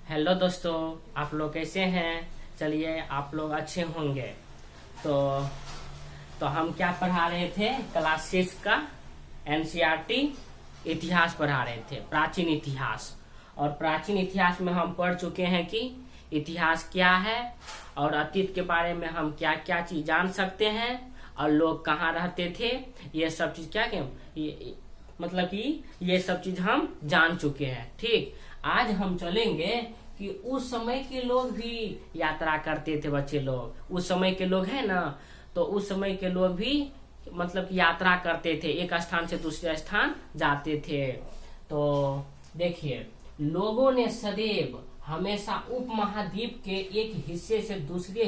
Hello दोस्तों, आप लोग कैसे हैं? चलिए, आप लोग अच्छे होंगे। तो तो हम क्या पढ़ा रहे थे? क्लास 6 का एनसीईआरटी इतिहास पढ़ा रहे थे, प्राचीन इतिहास। और प्राचीन इतिहास में हम पढ़ चुके हैं कि इतिहास क्या है और अतीत के बारे में हम क्या क्या चीज जान सकते हैं और लोग कहाँ रहते थे। ये सब चीज क्या मतलब कि ये सब चीज हम जान चुके हैं। ठीक, आज हम चलेंगे कि उस समय के लोग भी यात्रा करते थे। बच्चे लोग उस समय के लोग हैं ना, तो उस समय के लोग भी मतलब कि यात्रा करते थे, एक स्थान से दूसरे स्थान जाते थे। तो देखिए, लोगों ने सदैव हमेशा उपमहाद्वीप के एक हिस्से से दूसरे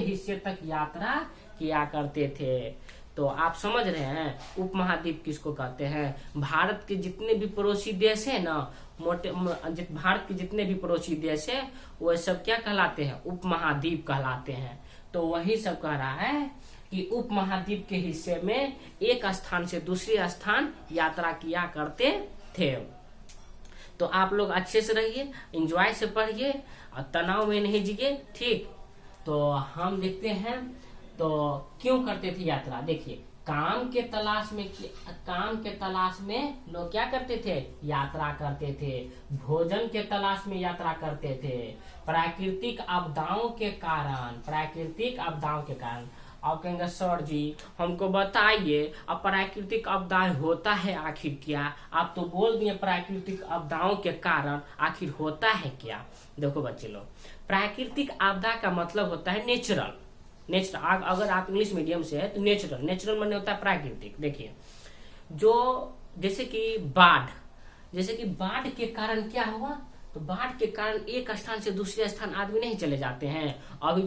हिस्से तक यात्रा किया करते थे। तो आप समझ रहे हैं उपमहाद्वीप किसको कहते हैं? भारत के जितने भी पड़ोसी देश है ना, भारत के जितने भी पड़ोसी देश है वो सब क्या कहलाते हैं? उपमहाद्वीप कहलाते हैं। तो वही सब कह रहा है कि उपमहाद्वीप के हिस्से में एक स्थान से दूसरे स्थान यात्रा किया करते थे। तो आप लोग अच्छे से रहिए, एंजॉय से पढ़िए और तनाव में नहीं जिए। ठीक, तो हम देखते हैं तो क्यों करते थे यात्रा। देखिए, काम के तलाश में लोग क्या करते थे? यात्रा करते थे। भोजन के तलाश में यात्रा करते थे। प्राकृतिक आपदाओं के कारण आप कहेंगे सर जी हमको बताइए, अब प्राकृतिक आपदाएं होता है आखिर क्या? आप तो बोल दिए प्राकृतिक आपदाओं के कारण, आखिर होता है क्या? देखो बच्चे लोग, प्राकृतिक आपदा का मतलब होता है नेचुरल। अगर आप इंग्लिश मीडियम से है तो नेचुरल माने होता है प्राकृतिक। देखिए, जो जैसे कि बाढ़ के कारण क्या हुआ? तो बाढ़ के कारण एक स्थान से दूसरे स्थान आदमी नहीं चले जाते हैं। अभी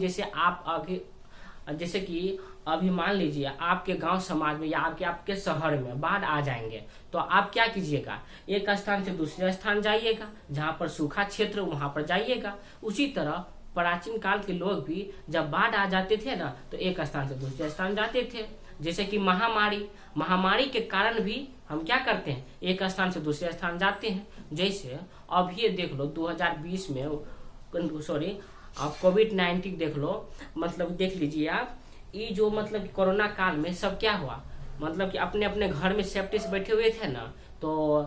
जैसे कि अभी मान लीजिए आपके गांव समाज में या आपके शहर में बाढ़ आ जाएंगे, तो आप क्या कीजिएगा? एक स्थान से दूसरे स्थान जाइएगा, जहां पर सूखा क्षेत्र वहां पर जाइएगा। उसी तरह प्राचीन काल के लोग भी जब बाढ़ आ जाते थे ना, तो एक स्थान से दूसरे स्थान जाते थे। जैसे कि महामारी के कारण भी हम क्या करते हैं? एक स्थान से दूसरे स्थान जाते हैं। जैसे अब ये देख लो 2020 में आप कोविड-19 देख लो, मतलब देख लीजिए आप, ये जो मतलब कोरोना काल में सब क्या हुआ, मतलब कि अपने अपने घर में सेफ्टी से बैठे हुए थे ना, तो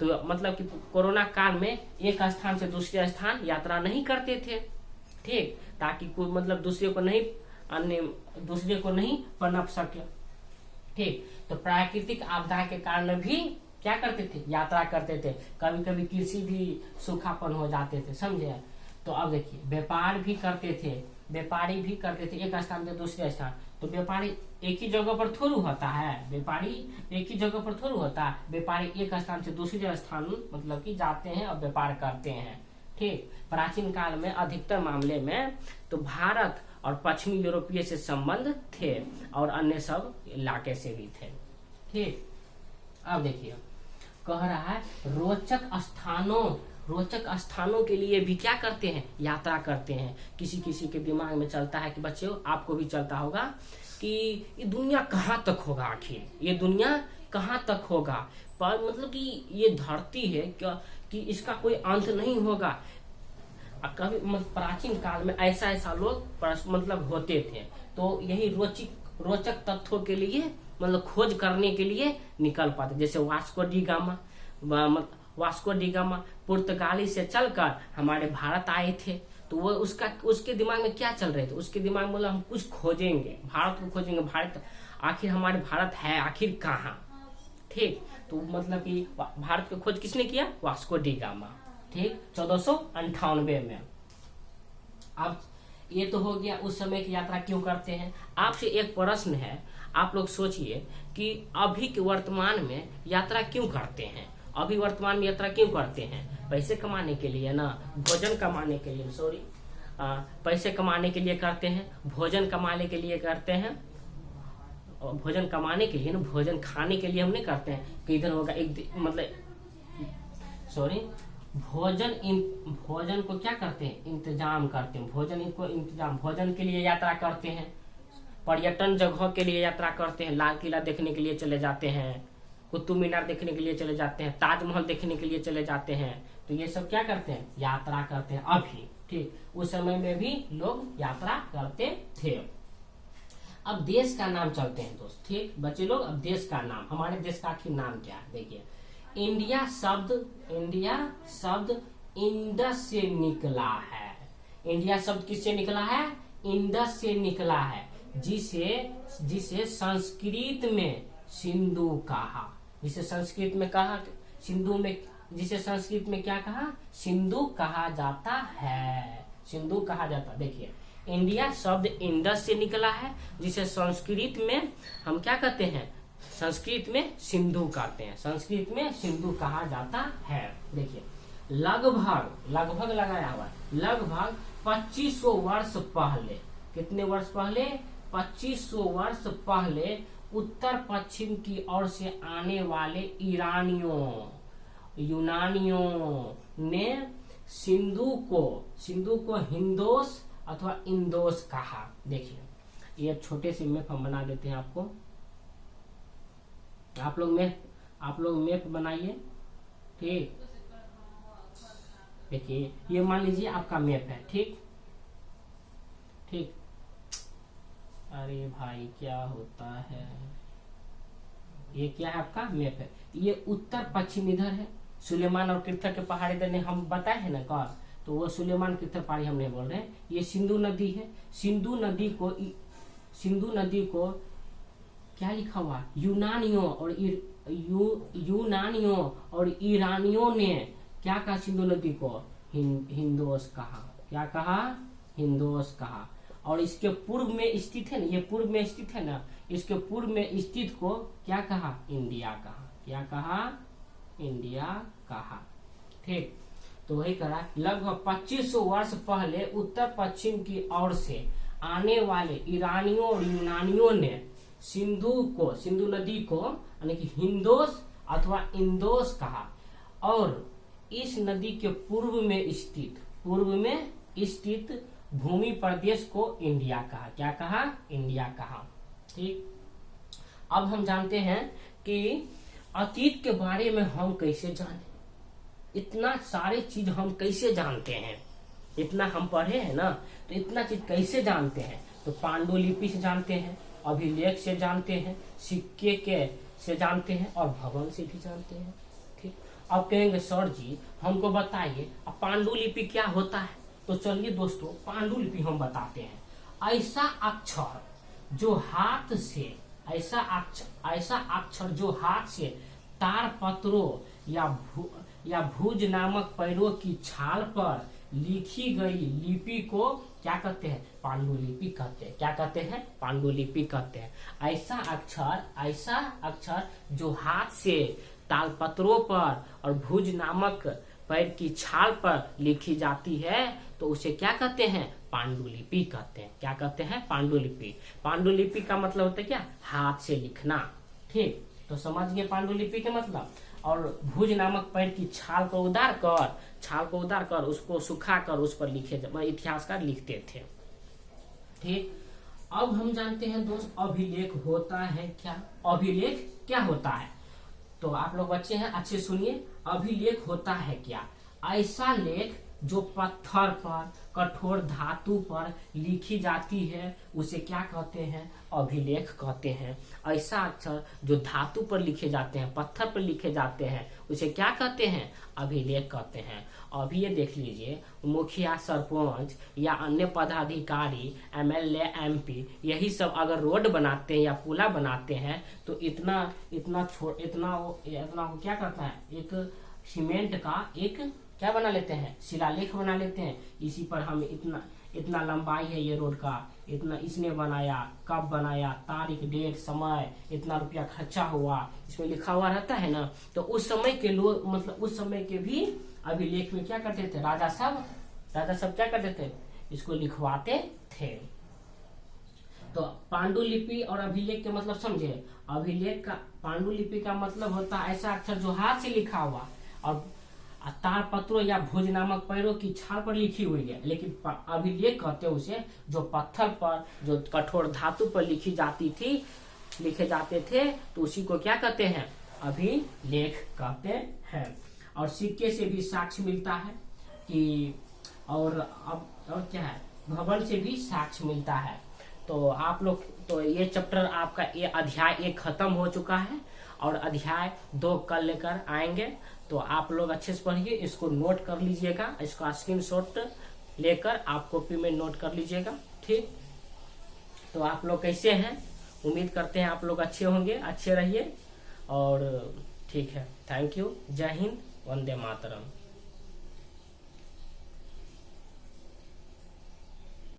मतलब कि कोरोना काल में एक स्थान से दूसरे स्थान यात्रा नहीं करते थे। ठीक, ताकि कोई मतलब दूसरे को नहीं पनप सके। ठीक, तो प्राकृतिक आपदा के कारण भी क्या करते थे? यात्रा करते थे। कभी कभी कृषि भी सूखापन हो जाते थे, समझे? तो अब देखिए, व्यापारी भी करते थे एक स्थान से दूसरे स्थान। तो व्यापारी एक ही जगह पर थोड़ी होता है, व्यापारी एक स्थान से दूसरे स्थान मतलब कि जाते हैं और व्यापार करते हैं। ठीक, प्राचीन काल में अधिकतर मामले में तो भारत और पश्चिमी यूरोपीय से संबंध थे और अन्य सब इलाके से भी थे। ठीक, अब देखिए, कह रहा है रोचक स्थानों के लिए भी क्या करते हैं? यात्रा करते हैं। किसी किसी के दिमाग में चलता है कि बच्चों आपको भी चलता होगा कि ये दुनिया कहाँ तक होगा, आखिर ये दुनिया कहाँ तक होगा, पर मतलब कि ये धरती है क्या कि इसका कोई अंत नहीं होगा। कभी प्राचीन काल में ऐसा लोग मतलब होते थे। तो यही रोचक तथ्यों के लिए मतलब खोज करने के लिए निकल पाते। जैसे वास्को डी गामा पुर्तगाली से चलकर हमारे भारत आए थे। तो वो उसके दिमाग में क्या चल रहे थे? उसके दिमाग में बोला हम कुछ खोजेंगे, भारत को खोजेंगे, भारत आखिर हमारे भारत है आखिर कहाँ। ठीक, तो मतलब कि भारत की खोज किसने किया? Vasco D gamma. ठीक, 1498 में। अब ये तो हो गया उस समय की यात्रा क्यों करते हैं। आपसे एक प्रश्न है, आप लोग सोचिए कि अभी के वर्तमान में यात्रा क्यों करते हैं? अभी वर्तमान में यात्रा क्यों करते हैं? पैसे कमाने के लिए ना, भोजन कमाने के लिए, पैसे कमाने के लिए करते हैं, भोजन कमाने के लिए करते हैं। और भोजन कमाने के लिए ना, भोजन खाने के लिए हम नहीं करते हैं कि इधर होगा भोजन को क्या करते हैं? इंतजाम करते हैं। भोजन के लिए यात्रा करते हैं। पर्यटन जगह के लिए यात्रा करते हैं, लाल किला देखने के लिए चले जाते हैं। कुतुब मीनार देखने के लिए चले जाते हैं, ताजमहल देखने के लिए चले जाते हैं। तो ये सब क्या करते हैं, यात्रा करते हैं अभी। ठीक, उस समय में भी लोग यात्रा करते थे। अब देश का नाम चलते हैं दोस्त। ठीक बच्चे लोग, अब देश का नाम, हमारे देश का आखिर नाम क्या है देखिए। इंडिया शब्द इंडस से निकला है। इंडिया शब्द किससे निकला है, इंडस से निकला है, जिसे संस्कृत में सिंधु कहा, जिसे संस्कृत में कहा सिंधु में, जिसे संस्कृत में क्या कहा, सिंधु कहा जाता है, सिंधु कहा जाता है। देखिए इंडिया शब्द इंडस से निकला है, जिसे संस्कृत में हम क्या कहते हैं, संस्कृत में सिंधु कहते हैं, संस्कृत में सिंधु कहा जाता है। देखिए लगभग लगाया हुआ है, लगभग 2500 वर्ष पहले, कितने वर्ष पहले, 2500 वर्ष पहले उत्तर पश्चिम की ओर से आने वाले यूनानियों ने सिंधु को हिंदोस अथवा इंदोस कहा। देखिए ये छोटे से मैप हम बना देते हैं आपको, आप लोग मैप बनाइए। ठीक, देखिए ये मान लीजिए आपका मैप है। ठीक, अरे भाई क्या होता है, ये क्या है, आपका मैप है। ये उत्तर पश्चिम इधर है, सुलेमान और कृथक के पहाड़ इधर ने हम बताए हैं ना कल, तो वो सुलेमान कृथक पहाड़ी हम नहीं बोल रहे हैं। ये सिंधु नदी है, सिंधु नदी को क्या लिखा हुआ, यूनानियों और ईरानियों ने क्या कहा, सिंधु नदी को हिंदोस कहा। क्या कहा, हिंदोस कहा। और इसके पूर्व में स्थित है ना, ये पूर्व में स्थित है ना, इसके पूर्व में स्थित को क्या कहा, इंडिया कहा। क्या कहा, इंडिया कहा। ठीक, तो वही करा। लगभग 2500 वर्ष पहले उत्तर पश्चिम की ओर से आने वाले ईरानियों और यूनानियों ने सिंधु नदी को यानी कि हिंदोस अथवा इंदोस कहा, और इस नदी के पूर्व में स्थित भूमि प्रदेश को इंडिया कहा। क्या कहा, इंडिया कहा। ठीक, अब हम जानते हैं कि अतीत के बारे में हम कैसे जाने, इतना सारे चीज हम कैसे जानते हैं, इतना हम पढ़े हैं ना, तो इतना चीज कैसे जानते हैं, तो पांडुलिपि से जानते हैं, अभिलेख से जानते हैं, सिक्के के से जानते हैं, और भवन से भी जानते हैं। ठीक, अब कहेंगे सर जी हमको बताइए अब पांडुलिपि क्या होता है, तो चलिए दोस्तों पांडुलिपि हम बताते हैं। ऐसा अक्षर जो हाथ से तार पत्रों या भुज नामक पैरों की छाल पर लिखी गई लिपि को क्या कहते हैं, पांडुलिपि कहते हैं। क्या कहते हैं, पांडुलिपि कहते हैं। ऐसा अक्षर जो हाथ से तालपत्रों पर और भुज नामक पैर की छाल पर लिखी जाती है, तो उसे क्या कहते हैं, पांडुलिपि कहते हैं। क्या कहते हैं, पांडुलिपि। पांडुलिपि का मतलब होता है क्या, हाथ से लिखना। ठीक, तो समझ गए पांडुलिपि के मतलब। और भुज नामक पैर की छाल को उतार कर उसको सुखा कर उस पर इतिहासकार लिखते थे। ठीक, अब हम जानते हैं दोस्त अभिलेख होता है क्या। अभिलेख क्या होता है, तो आप लोग बच्चे हैं अच्छे सुनिए। अभिलेख होता है क्या, ऐसा लेख जो पत्थर पर, कठोर धातु पर लिखी जाती है उसे क्या कहते हैं, अभिलेख कहते हैं। ऐसा अक्षर जो धातु पर लिखे जाते हैं, पत्थर पर लिखे जाते हैं, उसे क्या कहते हैं, अभिलेख कहते हैं। अभी ये देख लीजिए, मुखिया, सरपंच या अन्य पदाधिकारी, MLA, MP, यही सब अगर रोड बनाते हैं या पुला बनाते हैं तो इतना वो क्या करता है, एक सीमेंट का एक क्या बना लेते हैं, शिलालेख बना लेते हैं। इसी पर हम इतना लंबाई है ये रोड का, इतना इसने बनाया, कब बनाया, तारीख, डेट, समय, इतना रुपया खर्चा हुआ, इसमें लिखा हुआ रहता है ना। तो उस समय के लोग, मतलब उस समय के भी अभिलेख में क्या करते थे, राजा सब क्या करते थे, इसको लिखवाते थे। तो पांडुलिपि और अभिलेख के मतलब समझे। पांडुलिपि का मतलब होता है ऐसा अक्षर जो हाथ से लिखा हुआ और तार पत्रों या भुज नामक पैरों की छाल पर लिखी हुई है। लेकिन अभिलेख कहते हैं उसे जो पत्थर पर, जो कठोर धातु पर लिखे जाते थे, तो उसी को क्या कहते हैं, अभिलेख कहते हैं। और सिक्के से भी साक्ष्य मिलता है कि और क्या है, भवन से भी साक्ष्य मिलता है। तो आप लोग, तो ये चैप्टर आपका, ये अध्याय 1 खत्म हो चुका है और अध्याय 2 कल लेकर आएंगे। तो आप लोग अच्छे से पढ़िए, इसको नोट कर लीजिएगा, इसका स्क्रीनशॉट लेकर आप कॉपी में नोट कर लीजिएगा। ठीक, तो आप लोग कैसे हैं, उम्मीद करते हैं आप लोग अच्छे होंगे, अच्छे रहिए। और ठीक है, थैंक यू, जय हिंद, वंदे मातरम।